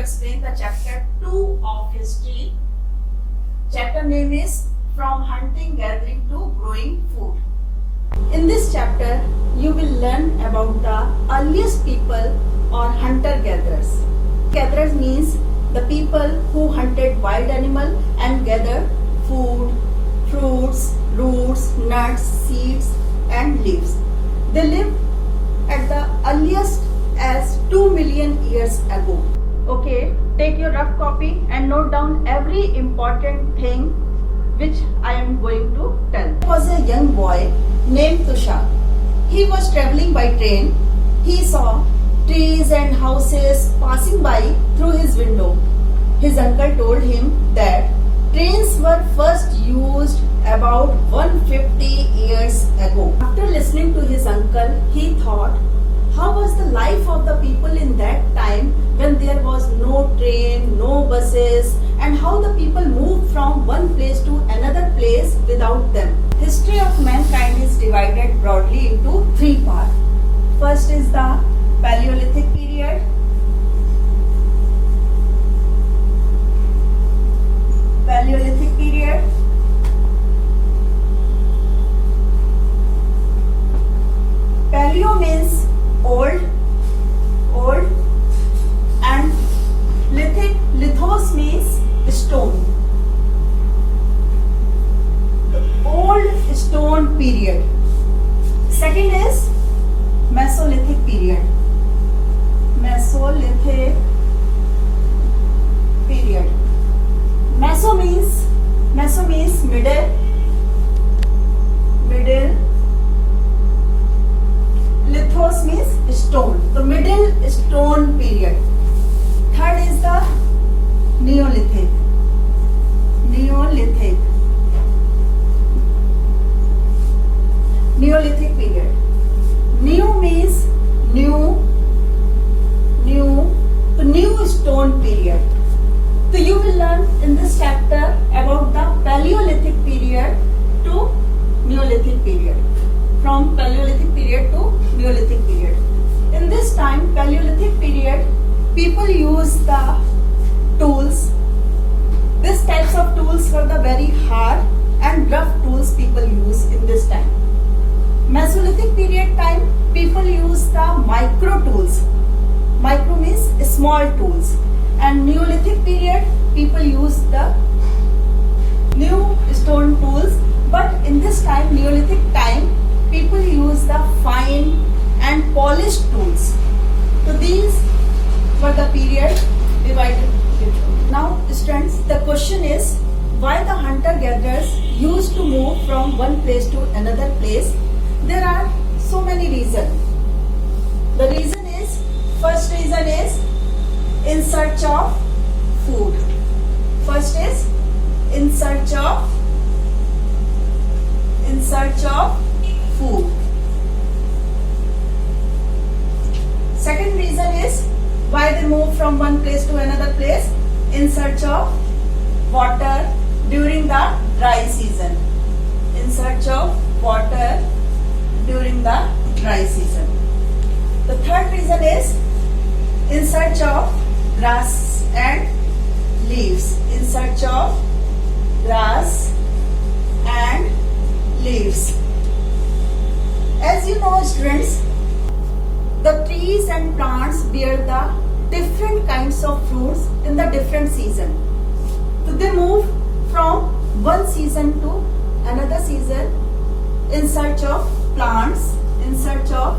explain the chapter 2 of history. Chapter name is From Hunting, Gathering to Growing Food. In this chapter, you will learn about the earliest people or hunter-gatherers. Gatherers means the people who hunted wild animal and gathered food, fruits, roots, nuts, seeds and leaves. They lived at the earliest as 2 million years ago. Okay, take your rough copy and note down every important thing which I am going to tell. There was a young boy named Tushar. He was traveling by train. He saw trees and houses passing by through his window. His uncle told him that trains were first used about 150 years ago. After listening to his uncle, he thought, how was the life of the people in that time when there was no train, no buses, and how the people moved from one place to another place without them? History of mankind is divided broadly into three parts. First is the Paleolithic period. Paleolithic period. Paleo means old, and lithos means stone. The old stone period. Second is Mesolithic period. Mesolithic period. Meso means middle. Lithos means stone. The middle stone period. Third is the Neolithic. Neolithic period. Neo means new. The new stone period. So you will learn in this chapter about the Paleolithic period to Neolithic period. From Paleolithic period to Neolithic period. In this time, Paleolithic period, people used the tools. These types of tools were the very hard and rough tools people use in this time. Mesolithic period time, people use the micro tools. Micro means small tools. And Neolithic period, people use the new stone tools. But in this time, Neolithic time, people use the fine and polished tools. So these were the period divided into. Now students, the question is why the hunter-gatherers used to move from one place to another place. There are so many reasons. The reason is, first reason is in search of food. First is in search of food. Second reason is why they move from one place to another place, in search of water during the dry season. In search of water during the dry season. The third reason is in search of grass and leaves. In search of grass and leaves. As you know students, the trees and plants bear the different kinds of fruits in the different season. So they move from one season to another season in search of plants, in search of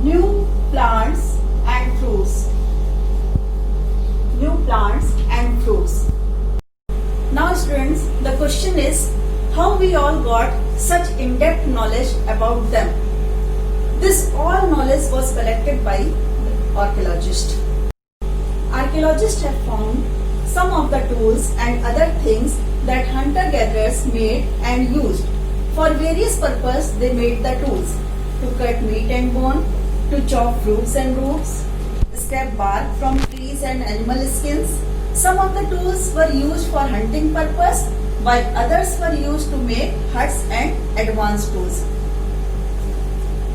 new plants and fruits. New plants and fruits. Now students, the question is how we all got such in-depth knowledge about them. This all knowledge was collected by archaeologists. Archaeologists have found some of the tools and other things that hunter-gatherers made and used. For various purposes they made the tools. To cut meat and bone, to chop fruits and roots, scrape bark from trees and animal skins. Some of the tools were used for hunting purpose, while others were used to make huts and advanced tools.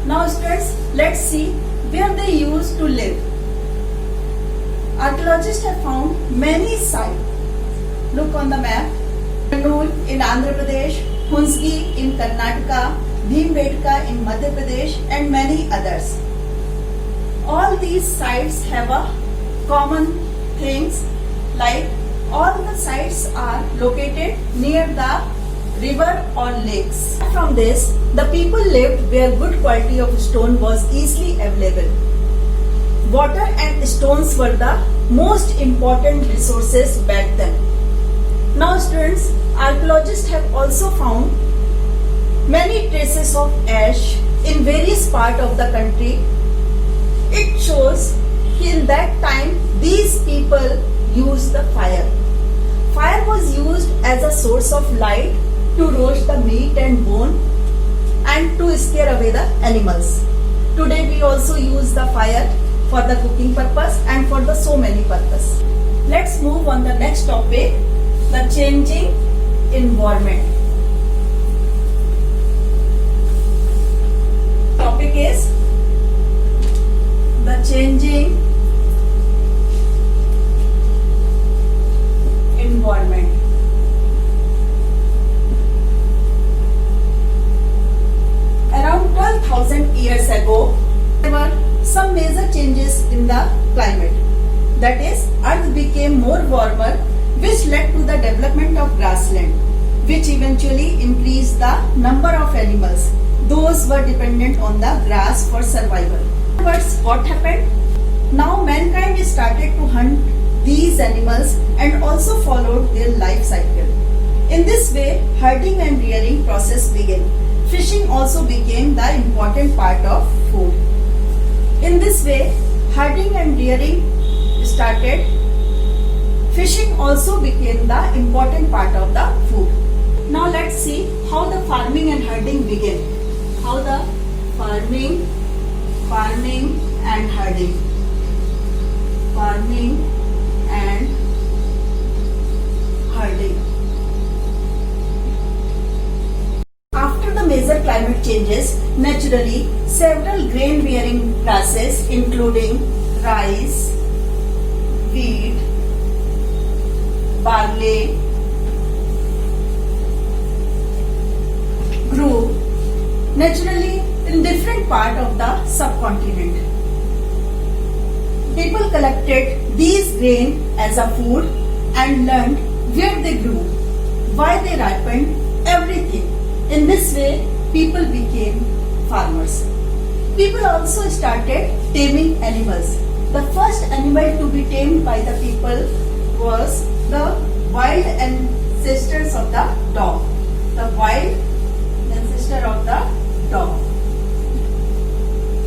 Now students, let's see where they used to live. Archaeologists have found many sites. Look on the map. Kurnool in Andhra Pradesh, Hunsgi in Karnataka, Bhimbetka in Madhya Pradesh and many others. All these sites have a common things like all the sites are located near the river or lakes. From this, the people lived where good quality of stone was easily available. Water and stones were the most important resources back then. Now students, archaeologists have also found many traces of ash in various parts of the country. It shows in that time these people used the fire. Fire was used as a source of light to roast the meat and bone and to scare away the animals. Today we also use the fire for the cooking purpose and for the so many purpose. Let's move on the next topic, the changing environment. Topic is the changing environment. Around 12,000 years ago, there were some major changes in the climate. That is, Earth became more warmer, which led to the development of grassland, which eventually increased the number of animals. Those were dependent on the grass for survival. But what happened? Now mankind started to hunt these animals and also followed their life cycle. In this way, herding and rearing process began. Fishing also became the important part of food. In this way, herding and rearing started. Fishing also became the important part of the food. Now let's see how the farming and herding began. How the farming and herding. Farming and herding. After the major climate changes, naturally, several grain-bearing grasses including rice, wheat, barley grew naturally in different part of the subcontinent. People collected these grain as a food and learned where they grew, why they ripened, everything. In this way, people became farmers. People also started taming animals. The first animal to be tamed by the people was the wild ancestors of the dog. The wild ancestor of the dog.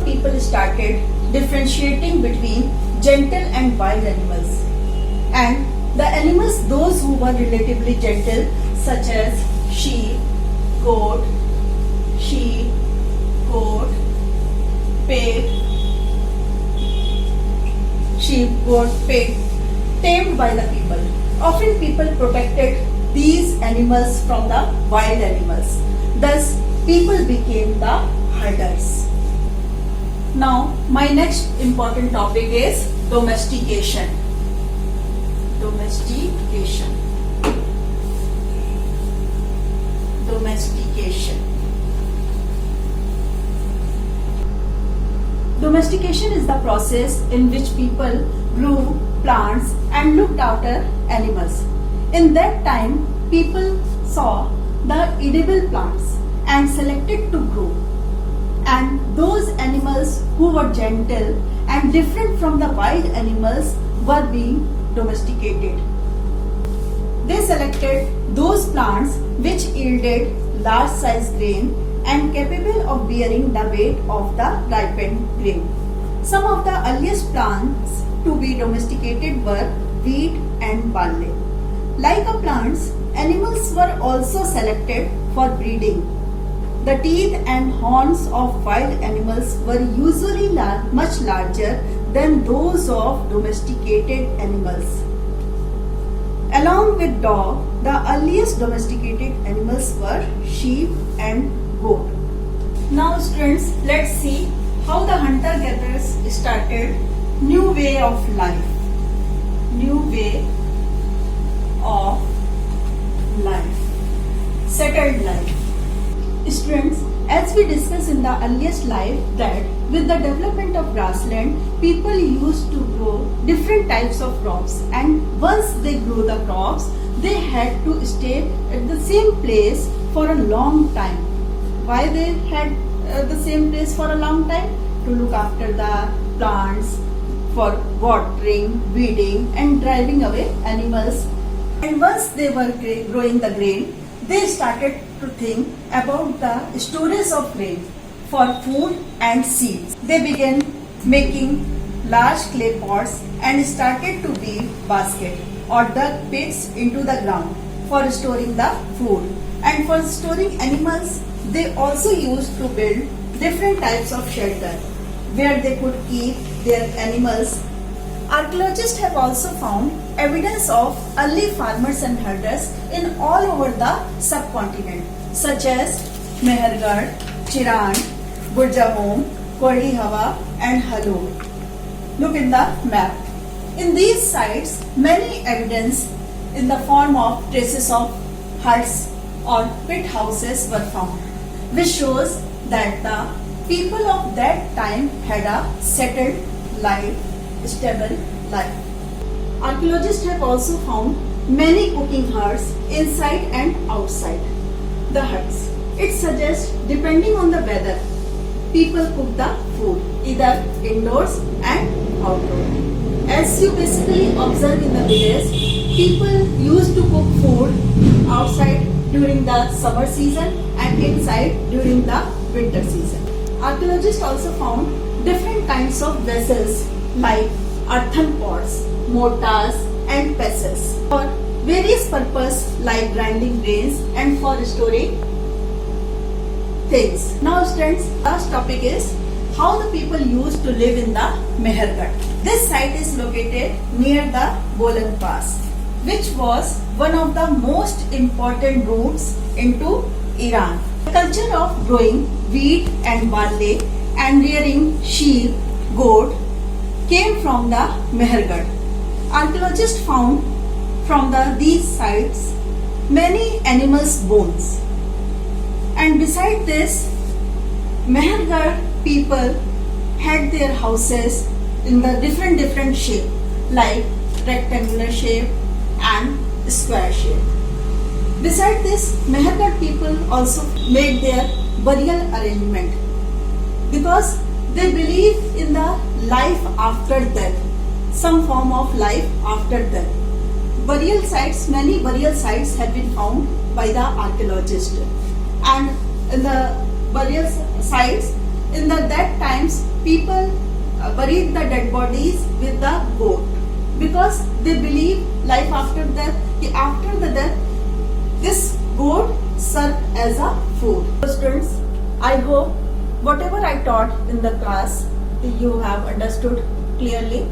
People started differentiating between gentle and wild animals. And the animals, those who were relatively gentle, such as sheep, goat, pig, tamed by the people. Often people protected these animals from the wild animals. Thus, people became the herders. Now, my next important topic is domestication. Domestication. Domestication is the process in which people grew plants and looked after animals. In that time, people saw the edible plants and selected to grow. And those animals who were gentle and different from the wild animals were being domesticated. They selected those plants which yielded large size grain and capable of bearing the weight of the ripened grain. Some of the earliest plants to be domesticated were wheat and barley. Like plants, animals were also selected for breeding. The teeth and horns of wild animals were usually much larger than those of domesticated animals. Along with dog, the earliest domesticated animals were sheep and goat. Now students, let's see how the hunter-gatherers started new way of life. New way of life. Settled life. Students, as we discussed in the earliest life that with the development of grassland, people used to grow different types of crops, and once they grew the crops, they had to stay at the same place for a long time. Why they had the same place for a long time? To look after the plants, for watering, weeding and driving away animals. And once they were growing the grain, they started to think about the storage of grain for food and seeds. They began making large clay pots and started to weave baskets or dug pits into the ground for storing the food. And for storing animals, they also used to build different types of shelter where they could keep their animals. Archaeologists have also found evidence of early farmers and herders in all over the subcontinent, such as Mehergarh, Chiran, Gurjahom, Kordi Hawa and Halol. Look in the map. In these sites, many evidence in the form of traces of huts or pit houses were found, which shows that the people of that time had a settled life, stable life. Archaeologists have also found many cooking huts inside and outside the huts. It suggests, depending on the weather, people cook the food either indoors and outdoors. As you basically observe in the village, people used to cook food outside during the summer season and inside during the winter season. Archaeologists also found different kinds of vessels like earthen pots, mortars and pestles for various purposes like grinding grains and for storing things. Now students, last topic is how the people used to live in the Mehergarh. This site is located near the Bolan Pass, which was one of the most important routes into Iran. The culture of growing wheat and barley and rearing sheep, goat came from the Mehergarh. Archaeologists found from these sites many animals' bones. And beside this, Mehergarh people had their houses in the different shape like rectangular shape and square shape. Beside this, Mehergarh people also made their burial arrangement because they believe in the life after death, some form of life after death. Burial sites, many burial sites have been found by the archaeologists, and in the burial sites, in that times, people buried the dead bodies with the goat because they believe life after death. After the death, this goat served as a food. So students, I hope whatever I taught in the class you have understood clearly.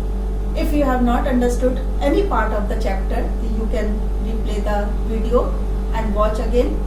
If you have not understood any part of the chapter, you can replay the video and watch again.